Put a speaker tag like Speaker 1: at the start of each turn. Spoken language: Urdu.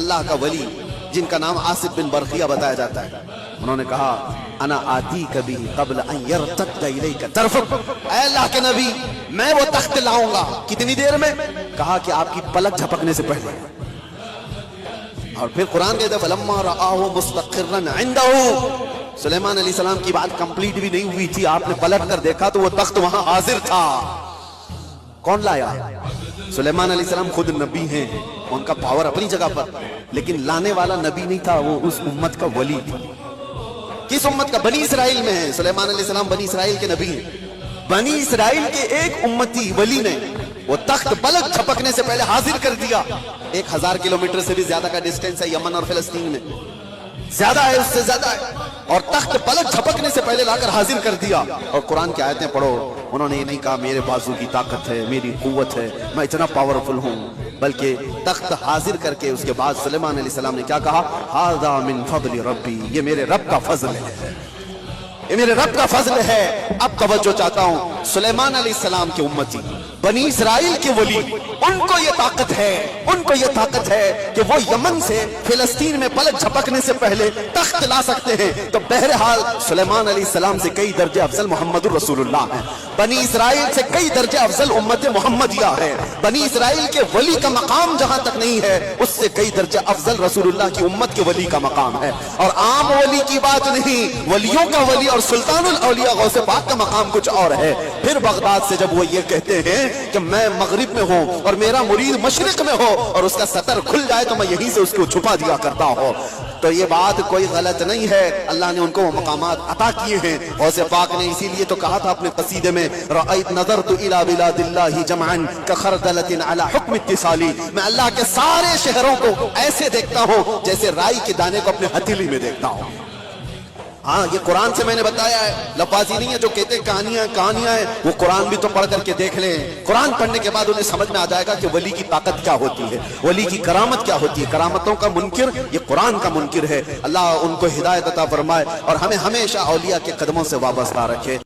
Speaker 1: اللہ کا ولی جن کا نام آصف بن برقیہ بتایا جاتا ہے، انہوں نے کہا انا آتی کبھی قبل ان یرتد الیک طرفک، اے اللہ کے نبی میں وہ تخت لاؤں گا کتنی دیر میں؟ کہا کہ آپ کی پلک جھپکنے سے پہلے۔ اور پھر قرآن کہتا ہے فلما رآہ مستقرا عنده، سلیمان علیہ السلام کی بات کمپلیٹ بھی نہیں ہوئی تھی، آپ نے پلٹ کر دیکھا تو وہ تخت وہاں حاضر تھا۔ کون لایا؟ سلیمان علیہ السلام خود نبی ہیں، ان کا پاور اپنی جگہ پر، لیکن لانے والا نبی نہیں تھا، وہ اس امت کا ولی تھا۔ کس امت کا؟ بنی اسرائیل میں ہے۔ سلیمان علیہ السلام بنی اسرائیل کے نبی ہیں۔ بنی اسرائیل کے ایک امتی ولی نے وہ تخت پلک جھپکنے سے پہلے حاضر کر دیا۔ 1000 کلومیٹر سے بھی زیادہ کا ڈسٹینس ہے یمن اور فلسطین میں، زیادہ ہے، اس سے زیادہ ہے، اور تخت پلک جھپکنے سے پہلے لا کر حاضر کر دیا۔ اور قرآن کی آیتیں پڑھو، انہوں نے یہ نہیں کہا میرے بازو کی طاقت ہے، میری قوت ہے، میں اتنا پاورفل ہوں، بلکہ تخت حاضر کر کے اس کے بعد سلیمان علیہ السلام نے کیا کہا؟ ھذا من فضل ربی، یہ میرے رب کا فضل ہے، یہ میرے رب کا فضل ہے۔ اب توجہ چاہتا ہوں، سلیمان علیہ السلام کے امتی بنی اسرائیل کے ولی، ان کو یہ طاقت ہے، ان کو یہ طاقت ہے کہ وہ یمن سے فلسطین میں پلک جھپکنے سے پہلے تخت لا سکتے ہیں۔ تو بہرحال سلیمان علیہ السلام سے کئی درجے افضل محمد الرسول اللہ ہیں، بنی اسرائیل سے کئی درجے افضل امت محمدیہ ہے۔ بنی اسرائیل کے ولی کا مقام جہاں تک نہیں ہے، اس سے کئی درجے افضل رسول اللہ کی امت کے ولی کا مقام ہے۔ اور عام ولی کی بات نہیں، ولیوں کا ولی اور سلطان الاولیاء غوث پاک کا مقام کچھ اور ہے۔ پھر بغداد سے جب وہ یہ کہتے ہیں کہ میں مغرب میں ہوں اور میرا مرید مشرق میں ہو اور اس کا سطر کھل جائے تو میں یہیں سے اس کو چھپا دیا کرتا ہوں، تو یہ بات کوئی غلط نہیں ہے، اللہ نے ان کو وہ مقامات عطا کیے ہیں۔ غوث پاک نے اسی لیے تو کہا تھا اپنے قصیدے میں رأیت نظرت الی بلاد اللہ جمعا کخردلۃ علی حکم اتصالی، میں اللہ کے سارے شہروں کو ایسے دیکھتا ہوں جیسے رائی کے دانے کو اپنے ہتھیلی میں دیکھتا ہوں۔ ہاں یہ قرآن سے میں نے بتایا ہے، لفاظی نہیں ہے جو کہتے ہیں کہانیاں ہیں، وہ قرآن بھی تو پڑھ کر کے دیکھ لیں۔ قرآن پڑھنے کے بعد انہیں سمجھ میں آ جائے گا کہ ولی کی طاقت کیا ہوتی ہے، ولی کی کرامت کیا ہوتی ہے۔ کرامتوں کا منکر یہ قرآن کا منکر ہے۔ اللہ ان کو ہدایت عطا فرمائے اور ہمیں ہمیشہ اولیاء کے قدموں سے وابستہ رکھے۔